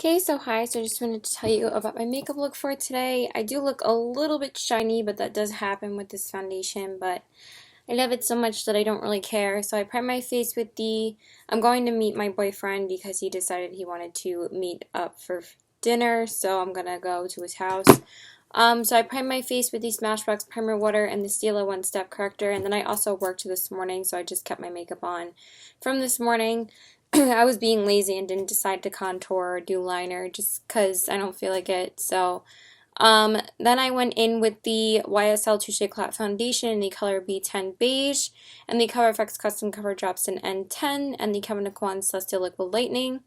Okay, so hi, so I just wanted to tell you about my makeup look for today. I do look a little bit shiny, but that does happen with this foundation, but I love it so much that I don't really care. So I prime my face with I'm going to meet my boyfriend because he decided he wanted to meet up for dinner, so I'm gonna go to his house. So I primed my face with the Smashbox Primer Water and the Stila One Step Corrector, and then I also worked this morning, so I just kept my makeup on from this morning. I was being lazy and didn't decide to contour or do liner just because I don't feel like it. So then I went in with the YSL Touche Éclat Foundation in the color B10 Beige and the Cover FX Custom Cover Drops in N10 and the Kevyn Aucoin Celestial Liquid Lightning.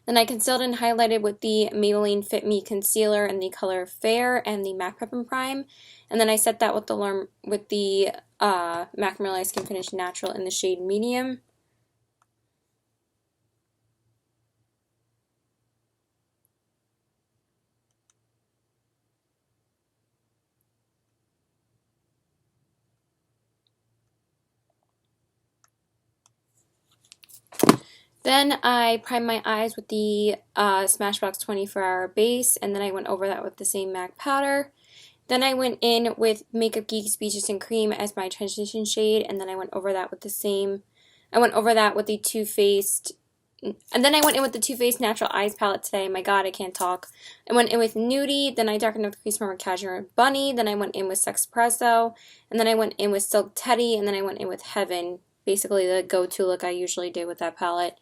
Then I concealed and highlighted with the Maybelline Fit Me Concealer in the color Fair and the MAC Prep and Prime. And then I set that with the MAC Merlot Skin Finish Natural in the shade Medium. Then I primed my eyes with the Smashbox 24-hour base, and then I went over that with the same MAC powder. Then I went in with Makeup Geeks Beaches and Cream as my transition shade, and then I went over that with the Too Faced, and then I went in with the Too Faced Natural Eyes palette today. My god, I can't talk. I went in with Nudie, then I darkened up the crease more with Cashmere Bunny, then I went in with Sexpresso, and then I went in with Silk Teddy, and then I went in with Heaven, basically the go-to look I usually do with that palette.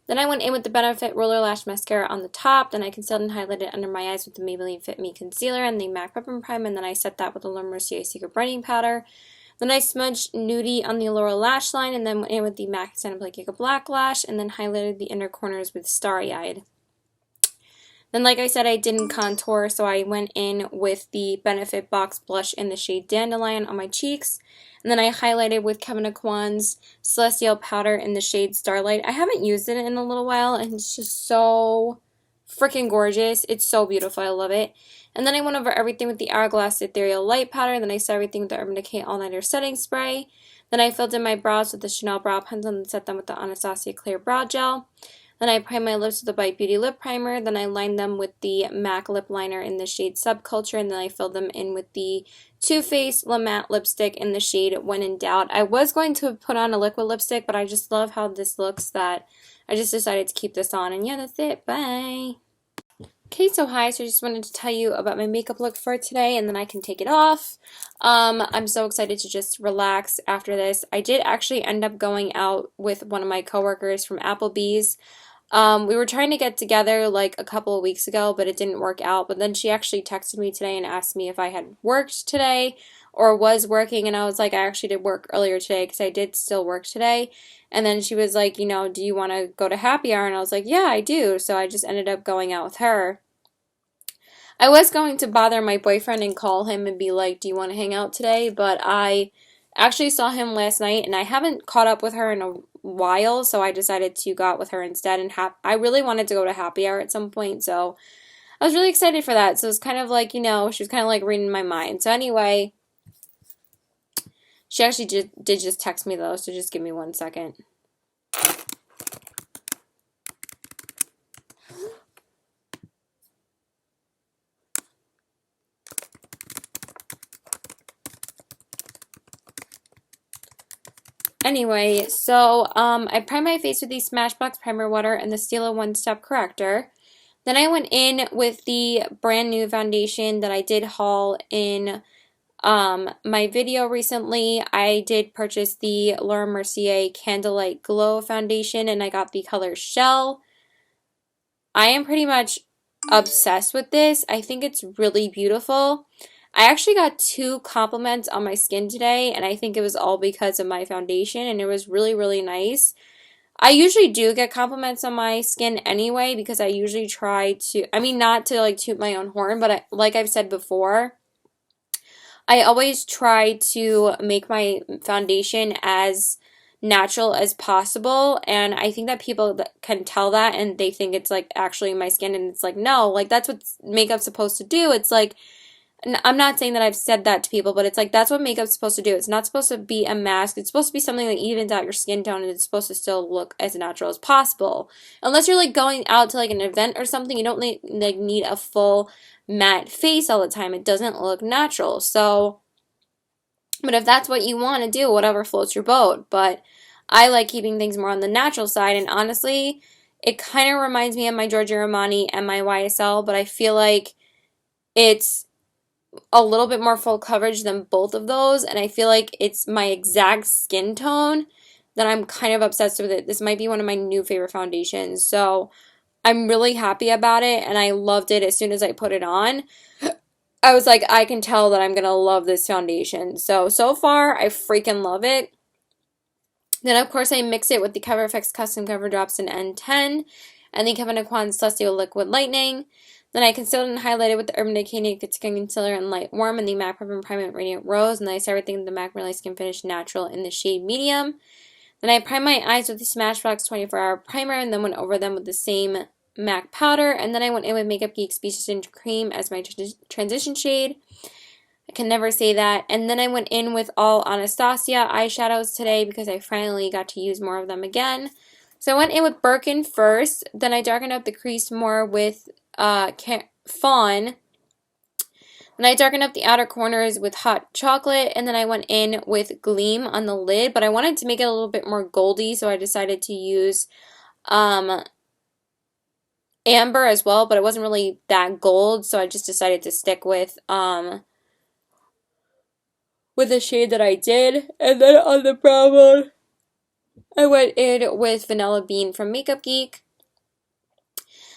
Then I went in with the Benefit Roller Lash Mascara on the top, then I concealed and highlighted under my eyes with the Maybelline Fit Me Concealer and the MAC Prep and Prime, and then I set that with the Laura Mercier Secret Brightening Powder. Then I smudged Nudie on the lower lash line, and then went in with the MAC Stand Up Like a Black Lash, and then highlighted the inner corners with Starry Eyed. Then, like I said, I didn't contour, so I went in with the Benefit Box Blush in the shade Dandelion on my cheeks. And then I highlighted with Kevyn Aucoin's Celestial Powder in the shade Starlight. I haven't used it in a little while, and it's just so freaking gorgeous. It's so beautiful. I love it. And then I went over everything with the Hourglass Ethereal Light Powder. Then I set everything with the Urban Decay All Nighter Setting Spray. Then I filled in my brows with the Chanel Brow Pencil and set them with the Anastasia Clear Brow Gel. Then I primed my lips with the Bite Beauty Lip Primer. Then I lined them with the MAC Lip Liner in the shade Subculture. And then I filled them in with the Too Faced La Matte Lipstick in the shade When in Doubt. I was going to put on a liquid lipstick, but I just love how this looks that I just decided to keep this on. And yeah, that's it. Bye! Okay, so hi, so I just wanted to tell you about my makeup look for today, and then I can take it off. I'm so excited to just relax after this. I did actually end up going out with one of my coworkers from Applebee's. We were trying to get together like a couple of weeks ago, but it didn't work out. But then she actually texted me today and asked me if I had worked today or was working, and I was like, I actually did work earlier today because I did still work today. And then she was like, do you want to go to happy hour? And I was like, yeah, I do. So I just ended up going out with her. I was going to bother my boyfriend and call him and be like, do you want to hang out today? But I actually saw him last night, and I haven't caught up with her in a while, so I decided to go out with her instead. And I really wanted to go to happy hour at some point, so I was really excited for that. So it's kind of like, she was kind of like reading my mind. So anyway, she actually did just text me though, so just give me 1 second. Anyway, so I primed my face with the Smashbox Primer Water and the Stila One Step Corrector. Then I went in with the brand new foundation that I did haul in my video recently. I did purchase the Laura Mercier Candlelight Glow Foundation, and I got the color Shell. I am pretty much obsessed with this. I think it's really beautiful. I actually got 2 compliments on my skin today, and I think it was all because of my foundation, and it was really, really nice. I usually do get compliments on my skin anyway, because I usually try to, not to like toot my own horn, but like I've said before, I always try to make my foundation as natural as possible, and I think that people can tell that, and they think it's like actually my skin, and it's like, no, like that's what makeup's supposed to do. It's like, And I'm not saying that I've said that to people, but it's like that's what makeup's supposed to do. It's not supposed to be a mask. It's supposed to be something that evens out your skin tone and it's supposed to still look as natural as possible. Unless you're like going out to like an event or something, you don't need a full matte face all the time. It doesn't look natural. So, but if that's what you want to do, whatever floats your boat. But I like keeping things more on the natural side, and honestly, it kind of reminds me of my Giorgio Armani and my YSL, but I feel like it's a little bit more full coverage than both of those, and I feel like it's my exact skin tone that I'm kind of obsessed with it. This might be one of my new favorite foundations, so I'm really happy about it, and I loved it as soon as I put it on. I was like, I can tell that I'm gonna love this foundation. So far, I freaking love it. Then, of course, I mix it with the Cover FX Custom Cover Drops in N10 and the Kevyn Aucoin Celestial Liquid Lightning. Then I concealed and highlighted with the Urban Decay Naked Skin Concealer in Light Warm and the MAC Prep and Prime Radiant Rose. And then I start everything with the MAC Really Skin Finish Natural in the shade Medium. Then I primed my eyes with the Smashbox 24-Hour Primer and then went over them with the same MAC powder. And then I went in with Makeup Geek Species Tinted Cream as my transition shade. I can never say that. And then I went in with all Anastasia eyeshadows today because I finally got to use more of them again. So I went in with Birkin first. Then I darkened up the crease more with Fawn. Then I darkened up the outer corners with Hot Chocolate. And then I went in with Gleam on the lid. But I wanted to make it a little bit more goldy, so I decided to use Amber as well. But it wasn't really that gold, so I just decided to stick with the shade that I did. And then on the brow bone, I went in with Vanilla Bean from Makeup Geek.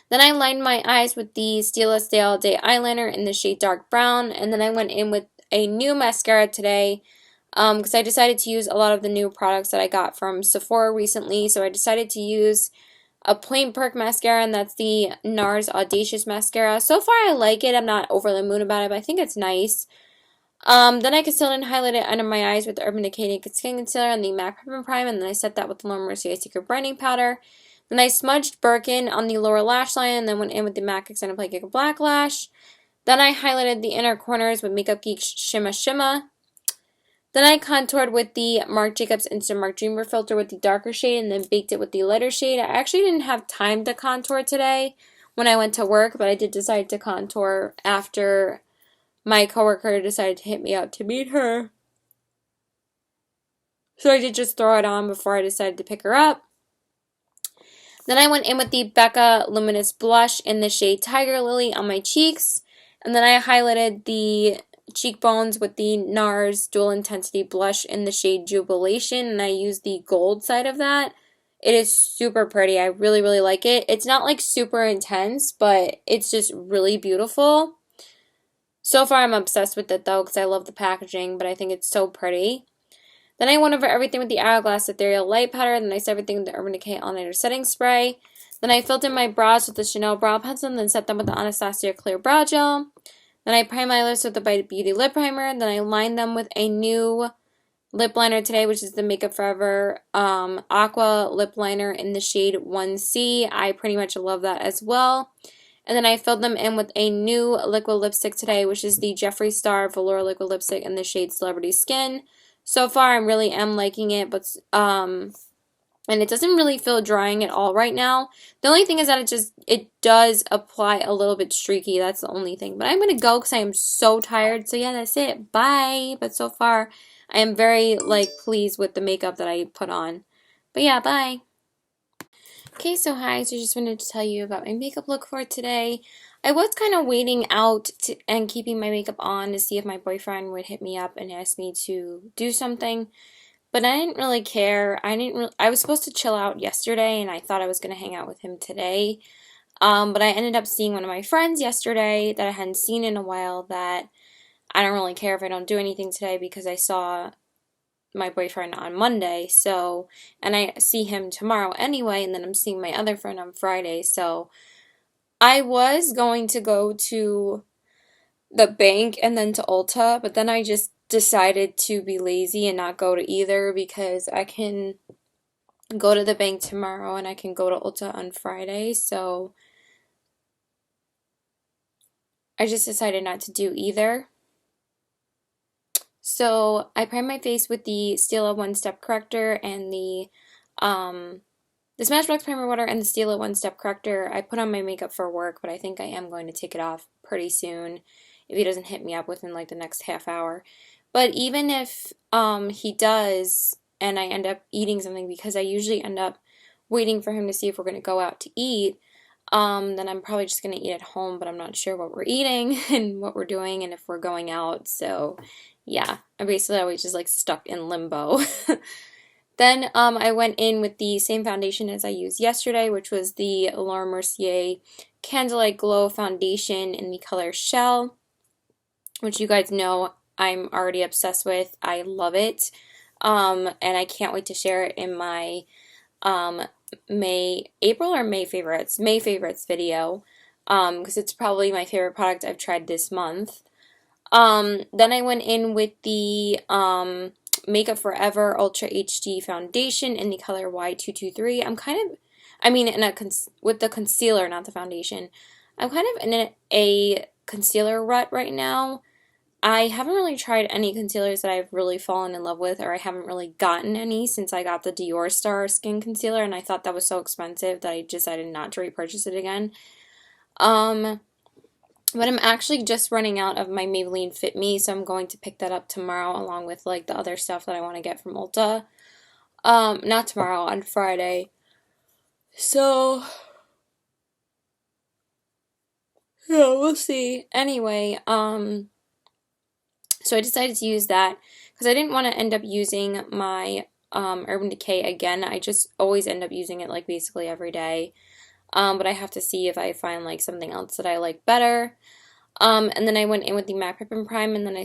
Then I lined my eyes with the Stila Stay All Day eyeliner in the shade Dark Brown. And then I went in with a new mascara today because I decided to use a lot of the new products that I got from Sephora recently. So I decided to use a Plain Perk mascara, and that's the NARS Audacious Mascara. So far I like it. I'm not overly moved about it, but I think it's nice. Then I concealed and highlighted under my eyes with the Urban Decay Naked Skin Concealer and the MAC Prep and Prime, and then I set that with the Laura Mercier Secret Brightening Powder. Then I smudged Birkin on the lower lash line and then went in with the MAC Extended Play Cake Black Lash. Then I highlighted the inner corners with Makeup Geek Shimma Shimma. Then I contoured with the Marc Jacobs Instant Mark Dreamer filter with the darker shade and then baked it with the lighter shade. I actually didn't have time to contour today when I went to work, but I did decide to contour after my coworker decided to hit me up to meet her. So I did just throw it on before I decided to pick her up. Then I went in with the Becca Luminous Blush in the shade Tiger Lily on my cheeks. And then I highlighted the cheekbones with the NARS Dual Intensity Blush in the shade Jubilation. And I used the gold side of that. It is super pretty. I really, really like it. It's not like super intense, but it's just really beautiful. So far, I'm obsessed with it, though, because I love the packaging, but I think it's so pretty. Then I went over everything with the Hourglass Ethereal Light Powder, then I set everything with the Urban Decay All-Nighter Setting Spray. Then I filled in my brows with the Chanel Brow Pencil, and then set them with the Anastasia Clear Brow Gel. Then I primed my lips with the Bite Beauty Lip Primer. Then I lined them with a new lip liner today, which is the Makeup Forever Aqua Lip Liner in the shade 1C. I pretty much love that as well. And then I filled them in with a new liquid lipstick today, which is the Jeffree Star Velour Liquid Lipstick in the shade Celebrity Skin. So far, I really am liking it, but and it doesn't really feel drying at all right now. The only thing is that it does apply a little bit streaky. That's the only thing. But I'm going to go because I am so tired. So yeah, that's it. Bye. But so far, I am very, pleased with the makeup that I put on. But yeah, bye. Okay, so hi, so I just wanted to tell you about my makeup look for today. I was kind of waiting out and keeping my makeup on to see if my boyfriend would hit me up and ask me to do something, but I didn't really care. I was supposed to chill out yesterday, and I thought I was going to hang out with him today, but I ended up seeing one of my friends yesterday that I hadn't seen in a while that I don't really care if I don't do anything today because I saw my boyfriend on Monday, and I see him tomorrow anyway, and then I'm seeing my other friend on Friday, so I was going to go to the bank and then to Ulta, but then I just decided to be lazy and not go to either because I can go to the bank tomorrow and I can go to Ulta on Friday, so I just decided not to do either. So I prime my face with the Stila One Step Corrector and the Smashbox Primer Water and the Stila One Step Corrector. I put on my makeup for work, but I think I am going to take it off pretty soon if he doesn't hit me up within like the next half hour. But even if he does and I end up eating something, because I usually end up waiting for him to see if we're going to go out to eat, then I'm probably just going to eat at home, but I'm not sure what we're eating and what we're doing and if we're going out. So yeah, I'm basically always just like stuck in limbo. Then I went in with the same foundation as I used yesterday, which was the Laura Mercier Candlelight Glow Foundation in the color Shell, which you guys know I'm already obsessed with. I love it. And I can't wait to share it in my April or May favorites? May favorites video, because it's probably my favorite product I've tried this month. Then I went in with the Makeup Forever Ultra HD Foundation in the color Y223. With the concealer, not the foundation. I'm kind of in a concealer rut right now. I haven't really tried any concealers that I've really fallen in love with, or I haven't really gotten any since I got the Dior Star Skin Concealer, and I thought that was so expensive that I decided not to repurchase it again. But I'm actually just running out of my Maybelline Fit Me, so I'm going to pick that up tomorrow along with like the other stuff that I want to get from Ulta. Not tomorrow, on Friday. So, yeah, we'll see. Anyway, so I decided to use that because I didn't want to end up using my Urban Decay again. I just always end up using it like basically every day. But I have to see if I find like something else that I like better. And then I went in with the MAC Prep and Prime, and then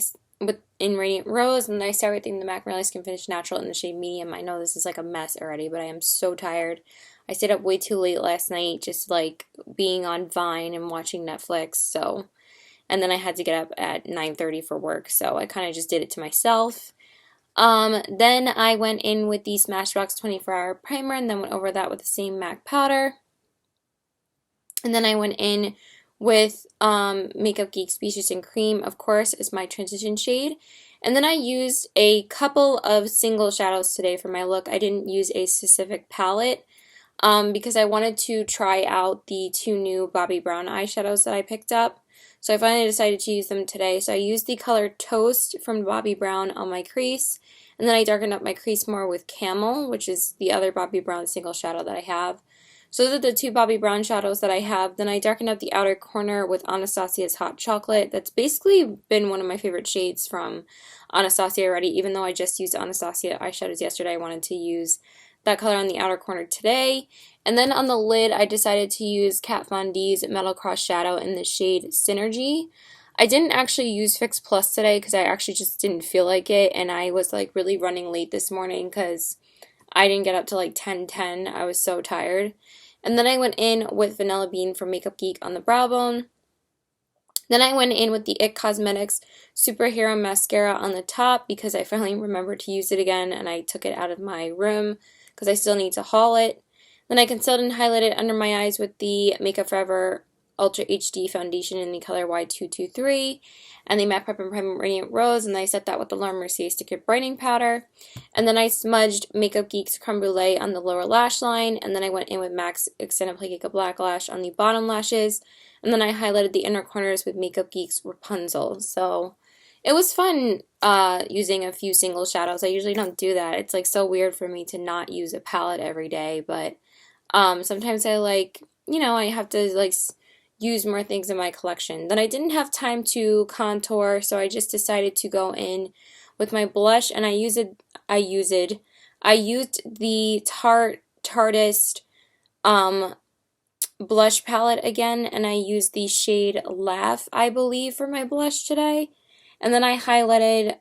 in Radiant Rose, and then I started with the MAC Really Skin Finish Natural in the shade Medium. I know this is like a mess already, but I am so tired. I stayed up way too late last night, just like being on Vine and watching Netflix. So, and then I had to get up at 9:30 for work, so I kind of just did it to myself. Then I went in with the Smashbox 24-Hour Primer, and then went over that with the same MAC powder. And then I went in with Makeup Geek Species and Cream, of course, is my transition shade. And then I used a couple of single shadows today for my look. I didn't use a specific palette because I wanted to try out the two new Bobbi Brown eyeshadows that I picked up. So I finally decided to use them today. So I used the color Toast from Bobbi Brown on my crease. And then I darkened up my crease more with Camel, which is the other Bobbi Brown single shadow that I have. So those are the two Bobbi Brown shadows that I have. Then I darkened up the outer corner with Anastasia's Hot Chocolate. That's basically been one of my favorite shades from Anastasia already. Even though I just used Anastasia eyeshadows yesterday, I wanted to use that color on the outer corner today. And then on the lid, I decided to use Kat Von D's Metal Cross Shadow in the shade Synergy. I didn't actually use Fix Plus today because I actually just didn't feel like it. And I was like really running late this morning because I didn't get up to like 10:10. I was so tired. And then I went in with Vanilla Bean from Makeup Geek on the brow bone. Then I went in with the IT Cosmetics Superhero Mascara on the top because I finally remembered to use it again and I took it out of my room because I still need to haul it. Then I concealed and highlighted under my eyes with the Makeup Forever Ultra HD Foundation in the color Y223 and the MAC Prep and Prime Radiant Rose, and I set that with the Laura Mercier Stick It Brightening Powder. And then I smudged Makeup Geek's Creme Brulee on the lower lash line, and then I went in with MAC's Extended Play Cake Black Lash on the bottom lashes, and then I highlighted the inner corners with Makeup Geek's Rapunzel. So it was fun using a few single shadows. I usually don't do that. It's like so weird for me to not use a palette every day, but sometimes I like, I have to like use more things in my collection. Then I didn't have time to contour, so I just decided to go in with my blush, and I used the Tarteist blush palette again, and I used the shade Laugh, I believe, for my blush today. And then I highlighted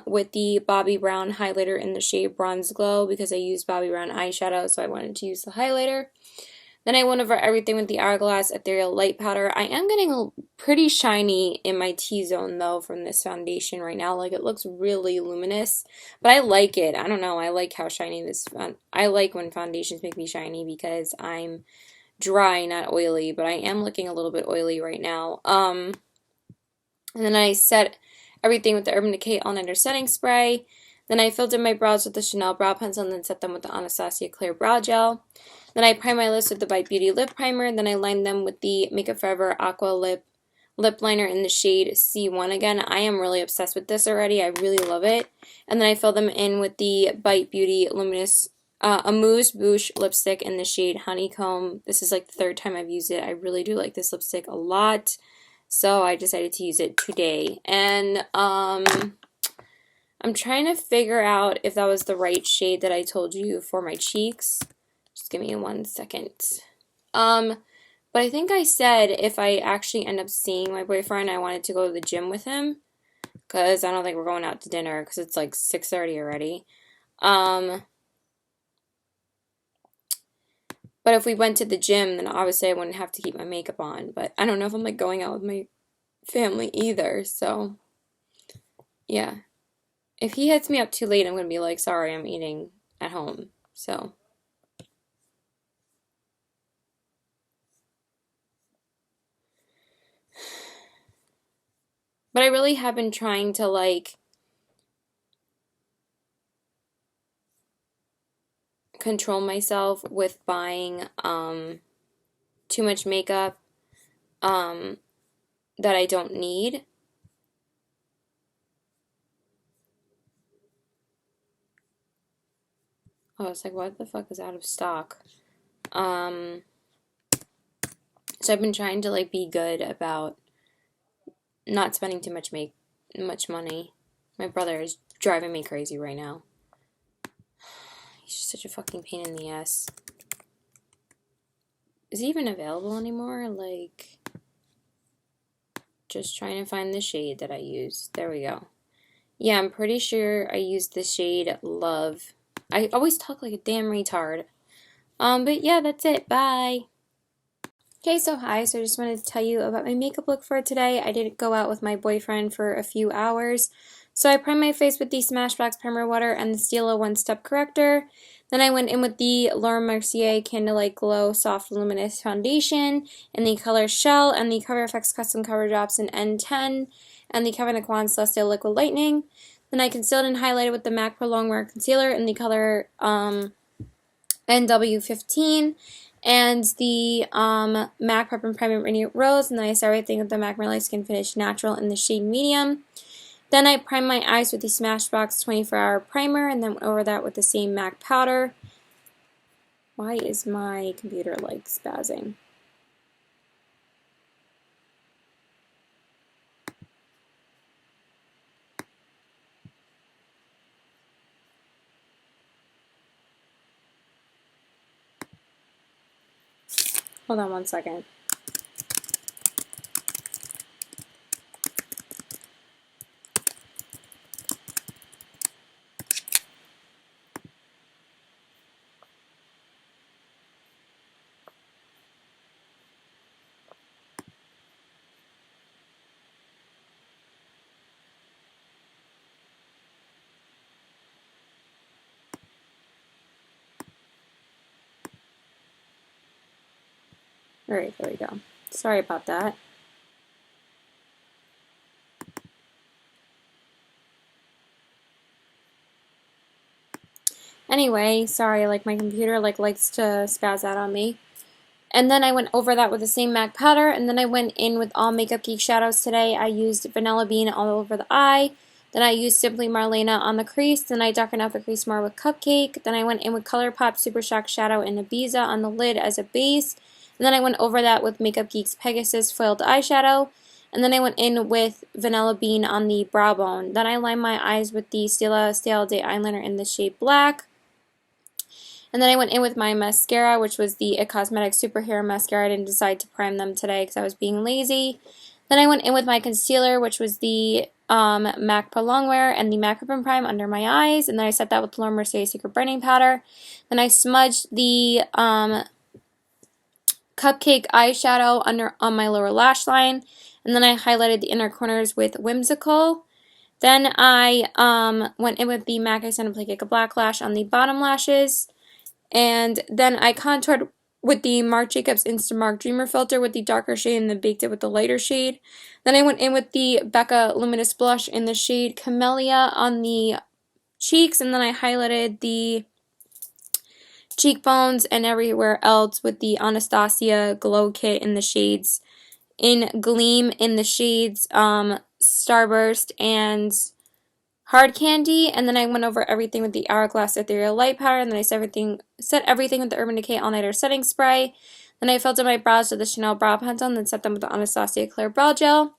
with the Bobbi Brown highlighter in the shade Bronze Glow because I used Bobbi Brown eyeshadow, so I wanted to use the highlighter. Then I went over everything with the Hourglass Ethereal Light Powder. I am getting pretty shiny in my T-zone, though, from this foundation right now. Like, it looks really luminous, but I like it. I don't know. I like how shiny I like when foundations make me shiny because I'm dry, not oily, but I am looking a little bit oily right now. And then I set everything with the Urban Decay All-Nighter Setting Spray. Then I filled in my brows with the Chanel Brow Pencil and then set them with the Anastasia Clear Brow Gel. Then I primed my lips with the Bite Beauty Lip Primer. Then I lined them with the Makeup Forever Aqua Lip Liner in the shade C1 again. I am really obsessed with this already. I really love it. And then I filled them in with the Bite Beauty Luminous Amuse Bouche lipstick in the shade Honeycomb. This is like the third time I've used it. I really do like this lipstick a lot. So I decided to use it today. And I'm trying to figure out if that was the right shade that I told you for my cheeks. Just give me 1 second. But I think I said if I actually end up seeing my boyfriend, I wanted to go to the gym with him. Because I don't think we're going out to dinner because it's like 6:30 already. But if we went to the gym, then obviously I wouldn't have to keep my makeup on. But I don't know if I'm like going out with my family either. So, yeah. If he hits me up too late, I'm going to be like, sorry, I'm eating at home. So. But I really have been trying to like control myself with buying too much makeup that I don't need. Oh, it's like, what the fuck is out of stock? So I've been trying to like be good about not spending too much money. My brother is driving me crazy right now. He's just such a fucking pain in the ass. Is he even available anymore? Like, just trying to find the shade that I used. There we go. Yeah, I'm pretty sure I used the shade Love. I always talk like a damn retard. But yeah, that's it. Bye. Okay, so hi. So I just wanted to tell you about my makeup look for today. I did go out with my boyfriend for a few hours. So I primed my face with the Smashbox Primer Water and the Stila One Step Corrector. Then I went in with the Laura Mercier Candlelight Glow Soft Luminous Foundation in the color Shell and the Cover FX Custom Cover Drops in N10 and the Kevyn Aucoin Celestial Liquid Lightning. Then I concealed and highlighted with the MAC Pro Longwear Concealer in the color NW15 and the MAC Prep and Prime Radiant Rose. And then I started everything with the MAC Merlot Skin Finish Natural in the shade Medium. Then I primed my eyes with the Smashbox 24-Hour Primer and then went over that with the same MAC powder. Why is my computer like spazzing? Hold on 1 second. Alright, there we go. Sorry about that. Anyway, sorry, like my computer like likes to spaz out on me. And then I went over that with the same MAC powder, and then I went in with all Makeup Geek shadows today. I used Vanilla Bean all over the eye. Then I used Simply Marlena on the crease. Then I darkened out the crease more with Cupcake. Then I went in with ColourPop Super Shock Shadow in Ibiza on the lid as a base. And then I went over that with Makeup Geek's Pegasus Foiled Eyeshadow. And then I went in with Vanilla Bean on the brow bone. Then I lined my eyes with the Stila Stay All Day Eyeliner in the shade Black. And then I went in with my mascara, which was the It Cosmetics Superhero Mascara. I didn't decide to prime them today because I was being lazy. Then I went in with my concealer, which was the MAC Pro Longwear and the MAC Prep and Prime under my eyes. And then I set that with Laura Mercier Secret Brightening Powder. Then I smudged the Cupcake eyeshadow on my lower lash line. And then I highlighted the inner corners with Whimsical. Then I went in with the MAC Accent Play Cake Black Lash on the bottom lashes. And then I contoured with the Marc Jacobs Instamark Dreamer filter with the darker shade and then baked it with the lighter shade. Then I went in with the Becca Luminous Blush in the shade Camellia on the cheeks, and then I highlighted the cheekbones and everywhere else with the Anastasia Glow Kit in the shades in Gleam in the shades Starburst and Hard Candy, and then I went over everything with the Hourglass Ethereal Light Powder, and then I set everything with the Urban Decay All Nighter Setting Spray. Then I filled in my brows with the Chanel Brow Pencil, and then set them with the Anastasia Clear Brow Gel.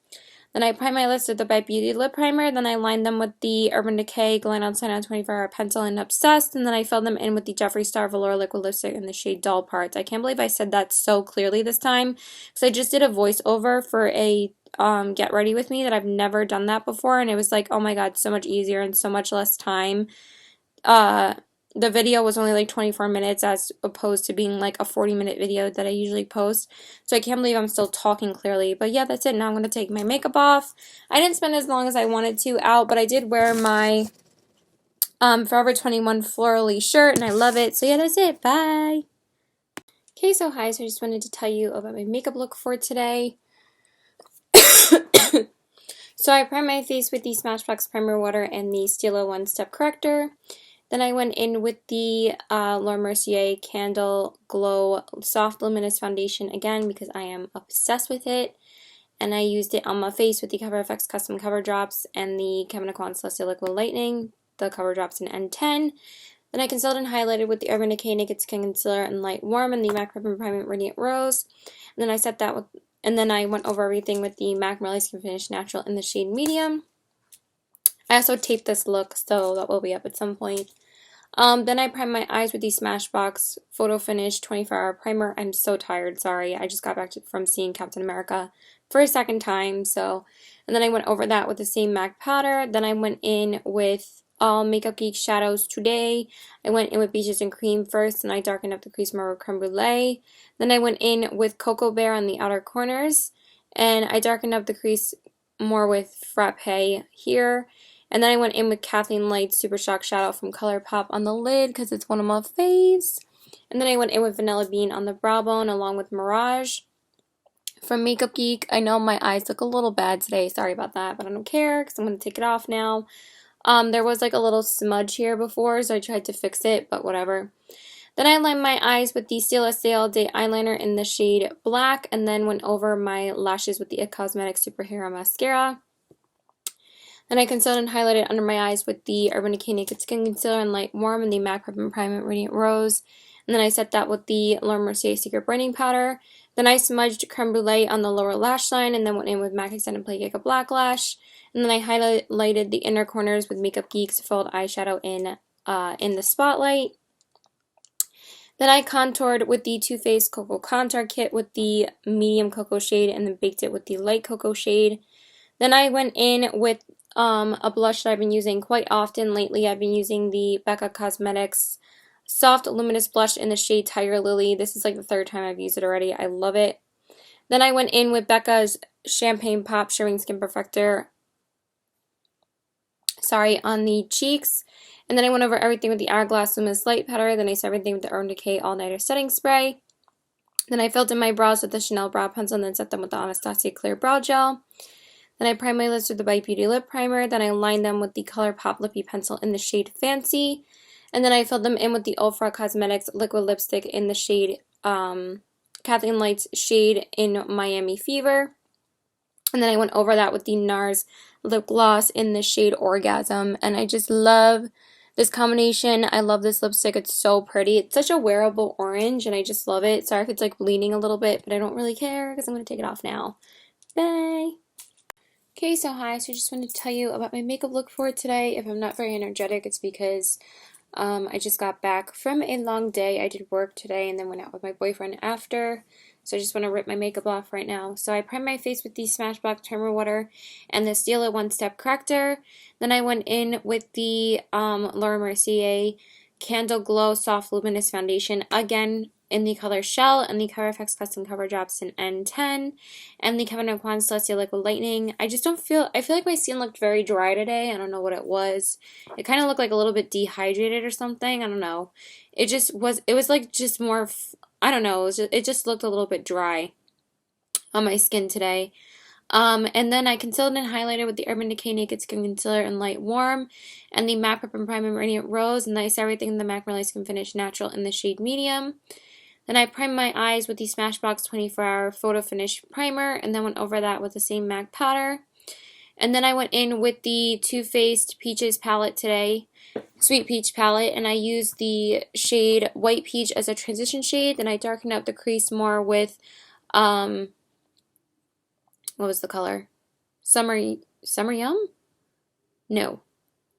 Then I primed my lips with the Bite Beauty Lip Primer. Then I lined them with the Urban Decay Glam on Sun on 24-Hour Pencil and Obsessed. And then I filled them in with the Jeffree Star Velour Liquid Lipstick in the shade Dull Parts. I can't believe I said that so clearly this time, because I just did a voiceover for a Get Ready With Me that I've never done that before. And it was like, oh my god, so much easier and so much less time. The video was only like 24 minutes as opposed to being like a 40-minute video that I usually post. So I can't believe I'm still talking clearly. But yeah, that's it. Now I'm going to take my makeup off. I didn't spend as long as I wanted to out, but I did wear my Forever 21 florally shirt, and I love it. So yeah, that's it. Bye. Okay, so hi. So I just wanted to tell you about my makeup look for today. So I primed my face with the Smashbox Primer Water and the Stila One Step Corrector. Then I went in with the Laura Mercier Candle Glow Soft Luminous Foundation again because I am obsessed with it. And I used it on my face with the Cover FX Custom Cover Drops and the Kevyn Aucoin Celestial Liquid Lightning, the Cover Drops in N10. Then I concealed and highlighted with the Urban Decay Naked Skin Concealer and Light Warm and the MAC Peppermint Priming Radiant Rose. And then I set that with, and then I went over everything with the MAC Merlot Skin Finish Natural in the shade Medium. I also taped this look, so that will be up at some point. Then I primed my eyes with the Smashbox Photo Finish 24-Hour Primer. I'm so tired, sorry. I just got back from seeing Captain America for a second time, so. And then I went over that with the same MAC powder. Then I went in with all Makeup Geek shadows today. I went in with Beaches and Cream first, and I darkened up the crease more with Creme Brulee. Then I went in with Cocoa Bear on the outer corners, and I darkened up the crease more with Frappe here. And then I went in with Kathleen Light's Super Shock Shadow from ColourPop on the lid because it's one of my faves. And then I went in with Vanilla Bean on the brow bone along with Mirage from Makeup Geek. I know my eyes look a little bad today. Sorry about that, but I don't care because I'm going to take it off now. There was like a little smudge here before, so I tried to fix it, but whatever. Then I lined my eyes with the Stila Sail Day Eyeliner in the shade Black, and then went over my lashes with the IT Cosmetics Superhero Mascara. Then I concealed and highlighted under my eyes with the Urban Decay Naked Skin Concealer and Light Warm and the MAC Peppermint Priming Radiant Rose. And then I set that with the Laura Mercier Secret Brightening Powder. Then I smudged Creme Brulee on the lower lash line and then went in with MAC Extended Play Cake Black Lash. And then I highlighted the inner corners with Makeup Geek's Fold Eyeshadow in the Spotlight. Then I contoured with the Too Faced Cocoa Contour Kit with the medium cocoa shade and then baked it with the light cocoa shade. Then I went in with a blush that I've been using quite often lately. I've been using the Becca Cosmetics Soft Luminous Blush in the shade Tiger Lily. This is like the third time I've used it already. I love it. Then I went in with Becca's Champagne Pop Shimmering Skin Perfector on the cheeks. And then I went over everything with the Hourglass Luminous Light Powder. Then I set everything with the Urban Decay All Nighter Setting Spray. Then I filled in my brows with the Chanel Brow Pencil and then set them with the Anastasia Clear Brow Gel. Then I primed my lips with the Bite Beauty Lip Primer. Then I lined them with the ColourPop Lippy Pencil in the shade Fancy. And then I filled them in with the Ultra Cosmetics Liquid Lipstick in the shade Kathleen Light's shade in Miami Fever. And then I went over that with the NARS Lip Gloss in the shade Orgasm. And I just love this combination. I love this lipstick. It's so pretty. It's such a wearable orange, and I just love it. Sorry if it's like bleeding a little bit, but I don't really care because I'm going to take it off now. Bye! Okay, so hi. So I just wanted to tell you about my makeup look for today. If I'm not very energetic, it's because I just got back from a long day. I did work today and then went out with my boyfriend after. So I just want to rip my makeup off right now. So I primed my face with the Smashbox Primer Water and the Stila One Step Corrector. Then I went in with the Laura Mercier Candle Glow Soft Luminous Foundation, again in the color Shell, and the Cover FX Custom Cover Drops in N10, and the Kevyn Aucoin Celestial Liquid Lightning. I feel like my skin looked very dry today. I don't know what it was. It kind of looked like a little bit dehydrated or something. I don't know. It was like just more, I don't know, it just looked a little bit dry on my skin today. And then I concealed and highlighted with the Urban Decay Naked Skin Concealer in Light Warm and the MAC Prep and Prime in Radiant Rose, and then I set everything in the MAC Really Skin Finish Natural in the shade Medium. Then I primed my eyes with the Smashbox 24-Hour Photo Finish Primer, and then went over that with the same MAC powder. And then I went in with the Too Faced Peaches palette today, Sweet Peach palette, and I used the shade White Peach as a transition shade. Then I darkened out the crease more with, what was the color? Summer Yum? No,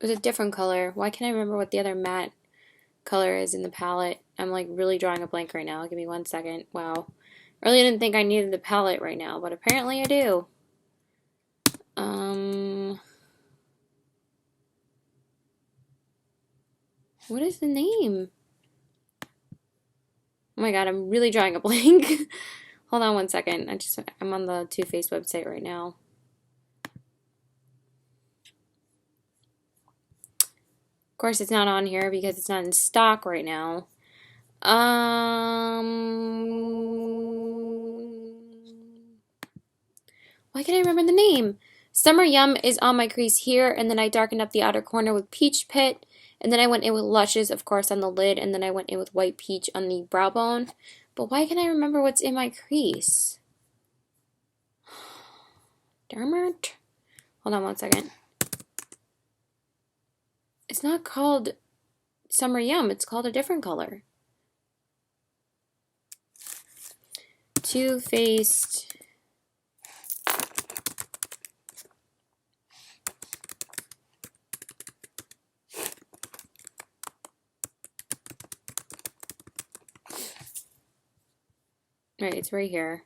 it was a different color. Why can't I remember what the other matte color is in the palette? I'm like really drawing a blank right now. Give me 1 second. Wow. I really didn't think I needed the palette right now, but apparently I do. What is the name? Oh my god, I'm really drawing a blank. Hold on 1 second. I'm on the Too Faced website right now. Of course, it's not on here because it's not in stock right now. Why can't I remember the name? Summer Yum is on my crease here, and then I darkened up the outer corner with Peach Pit, and then I went in with Luscious, of course, on the lid, and then I went in with White Peach on the brow bone. But why can't I remember what's in my crease? Darn it. Hold on 1 second. It's not called Summer Yum. It's called a different color. Too Faced. Right, it's right here.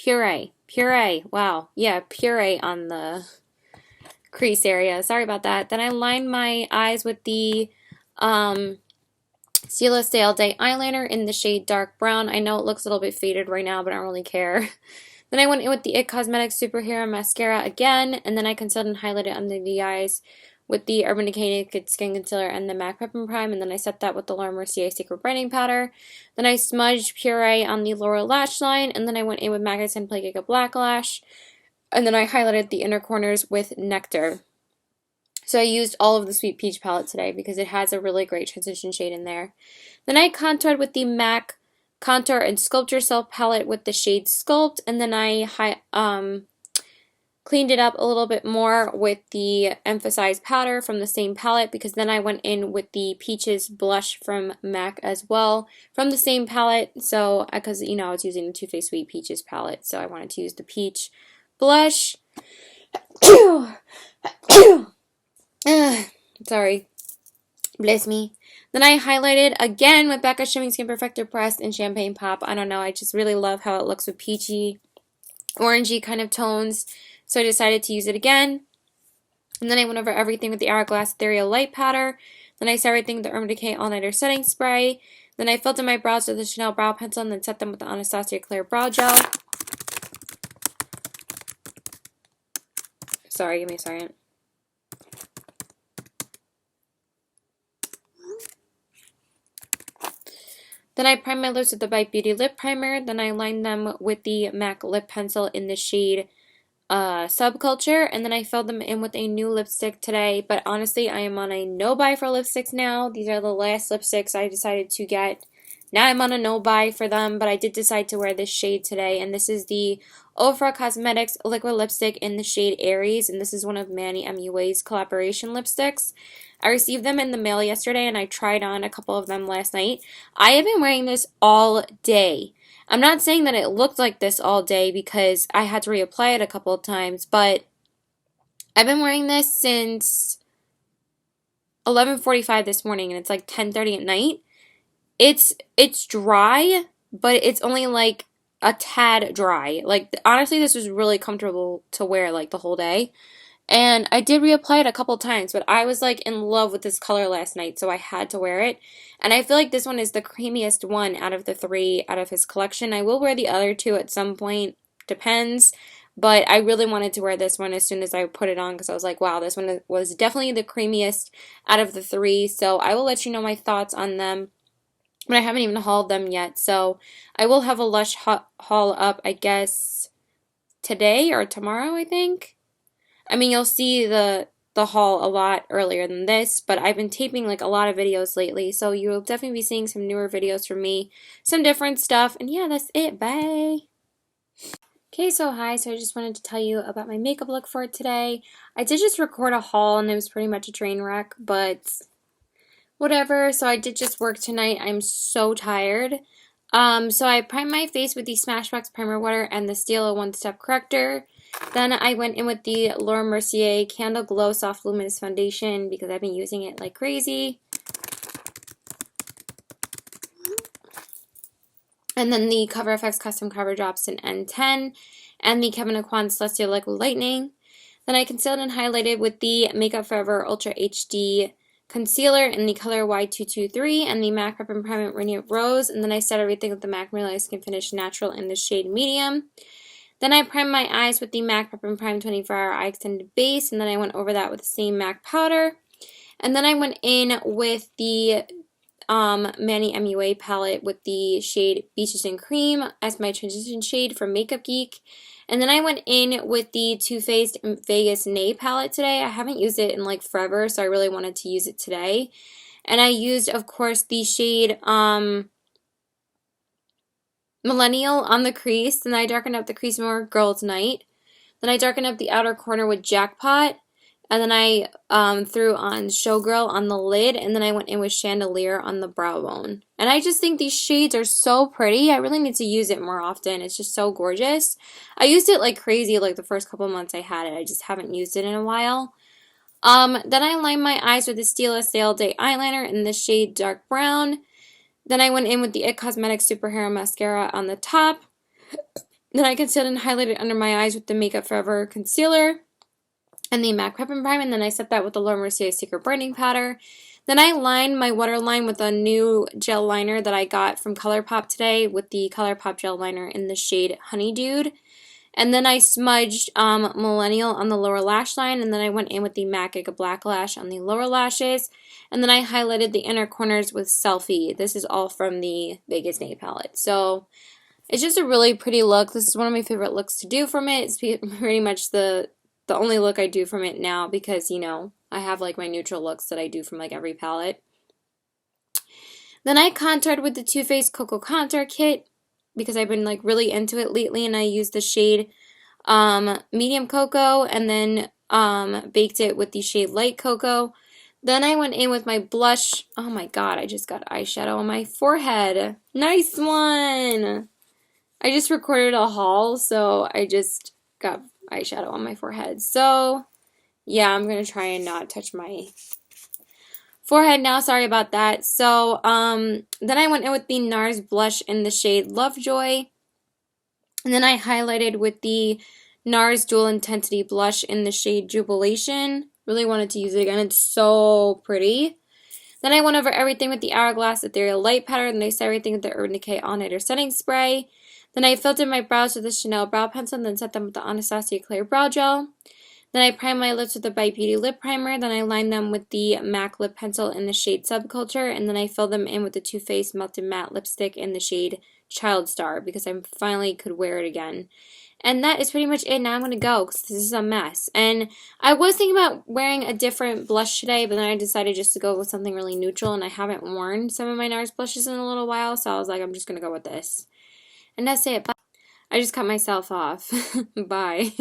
Puree. Wow. Yeah, puree on the crease area. Sorry about that. Then I lined my eyes with the Stila Stay All Day eyeliner in the shade Dark Brown. I know it looks a little bit faded right now, but I don't really care. Then I went in with the IT Cosmetics Superhero Mascara again, and then I concealed and highlighted under the eyes with the Urban Decay Naked Skin Concealer and the MAC Prep and Prime, and then I set that with the Laura Mercier Secret Brightening Powder. Then I smudged Puree on the lower lash line, and then I went in with Magazine Play Giga Black Lash, and then I highlighted the inner corners with Nectar. So I used all of the Sweet Peach palette today because it has a really great transition shade in there. Then I contoured with the MAC Contour and Sculpt Yourself palette with the shade Sculpt, and then I cleaned it up a little bit more with the Emphasize powder from the same palette, because then I went in with the Peaches blush from MAC as well from the same palette. So, because, you know, I was using the Too Faced Sweet Peaches palette, so I wanted to use the peach blush. Sorry. Bless me. Then I highlighted again with Becca Shimming Skin Perfector Pressed in Champagne Pop. I don't know, I just really love how it looks with peachy, orangey kind of tones. So I decided to use it again. And then I went over everything with the Hourglass Ethereal Light Powder. Then I set everything with the Urban Decay All Nighter Setting Spray. Then I filled in my brows with the Chanel Brow Pencil and then set them with the Anastasia Clear Brow Gel. Sorry, give me a second. Then I primed my lips with the Bite Beauty Lip Primer. Then I lined them with the MAC Lip Pencil in the shade Subculture. And then I filled them in with a new lipstick today. But honestly, I am on a no-buy for lipsticks now. These are the last lipsticks I decided to get. Now I'm on a no-buy for them, but I did decide to wear this shade today. And this is the Ofra Cosmetics Liquid Lipstick in the shade Aries. And this is one of Manny MUA's collaboration lipsticks. I received them in the mail yesterday, and I tried on a couple of them last night. I have been wearing this all day. I'm not saying that it looked like this all day because I had to reapply it a couple of times, but I've been wearing this since 11:45 this morning, and it's like 10:30 at night. It's dry, but it's only like a tad dry. Like, honestly, this was really comfortable to wear like the whole day. And I did reapply it a couple times, but I was like in love with this color last night, so I had to wear it. And I feel like this one is the creamiest one out of the three out of his collection. I will wear the other two at some point, depends. But I really wanted to wear this one as soon as I put it on because I was like, wow, this one was definitely the creamiest out of the three. So I will let you know my thoughts on them. But I haven't even hauled them yet. So I will have a Lush haul up, I guess, today or tomorrow, I think. I mean, you'll see the haul a lot earlier than this, but I've been taping like a lot of videos lately, so you'll definitely be seeing some newer videos from me, some different stuff, and yeah, that's it. Bye! Okay, so hi, so I just wanted to tell you about my makeup look for today. I did just record a haul and it was pretty much a train wreck, but whatever. So I did just work tonight. I'm so tired. So I primed my face with the Smashbox Primer Water and the Stila One Step Corrector. Then I went in with the Laura Mercier Candle Glow Soft Luminous Foundation because I've been using it like crazy. And then the Cover FX Custom Cover Drops in N10 and the Kevyn Aucoin Celestial Liquid Lightning. Then I concealed and highlighted with the Makeup Forever Ultra HD Concealer in the color Y223 and the MAC Prep and Prime Radiant Rose. And then I set everything with the MAC Real Skin Finish Natural in the shade Medium. Then I primed my eyes with the MAC Prep and Prime 24-Hour Eye Extended Base, and then I went over that with the same MAC powder. And then I went in with the Manny MUA palette with the shade Beaches and Cream as my transition shade from Makeup Geek. And then I went in with the Too Faced Vegas Nay palette today. I haven't used it in like forever, so I really wanted to use it today. And I used, of course, the shade Millennial on the crease. Then I darkened up the crease more, Girls Night. Then I darkened up the outer corner with Jackpot. And then I threw on Showgirl on the lid, and then I went in with Chandelier on the brow bone. And I just think these shades are so pretty. I really need to use it more often. It's just so gorgeous. I used it like crazy like the first couple months I had it. I just haven't used it in a while. Then I lined my eyes with the Stila Sale Day eyeliner in the shade Dark Brown. Then I went in with the IT Cosmetics Superhero Mascara on the top. Then I concealed and highlighted under my eyes with the Makeup Forever Concealer and the MAC Prep and Prime, and then I set that with the Laura Mercier Secret Brightening Powder. Then I lined my waterline with a new gel liner that I got from ColourPop today with the ColourPop gel liner in the shade Honey Dude. And then I smudged Millennial on the lower lash line, and then I went in with the MAC Giga Black Lash on the lower lashes. And then I highlighted the inner corners with Selfie. This is all from the Vegas Nay palette. So it's just a really pretty look. This is one of my favorite looks to do from it. It's pretty much the only look I do from it now because, you know, I have like my neutral looks that I do from like every palette. Then I contoured with the Too Faced Cocoa Contour Kit because I've been like really into it lately, and I used the shade Medium Cocoa and then baked it with the shade Light Cocoa. Then I went in with my blush. Oh my god, I just got eyeshadow on my forehead. Nice one! I just recorded a haul, so I just got eyeshadow on my forehead. So, yeah, I'm going to try and not touch my forehead now. Sorry about that. So, then I went in with the NARS blush in the shade Lovejoy. And then I highlighted with the NARS Dual Intensity blush in the shade Jubilation. Really wanted to use it again. It's so pretty. Then I went over everything with the Hourglass Ethereal Light Powder. Then I set everything with the Urban Decay All Nighter Setting Spray. Then I filled in my brows with the Chanel Brow Pencil and then set them with the Anastasia Clear Brow Gel. Then I primed my lips with the Bite Beauty Lip Primer. Then I lined them with the MAC Lip Pencil in the shade Subculture. And then I filled them in with the Too Faced Melted Matte Lipstick in the shade Child Star because I finally could wear it again. And that is pretty much it. Now I'm going to go because this is a mess. And I was thinking about wearing a different blush today, but then I decided just to go with something really neutral. And I haven't worn some of my NARS blushes in a little while, so I was like, I'm just going to go with this. And that's it. Bye. I just cut myself off. Bye.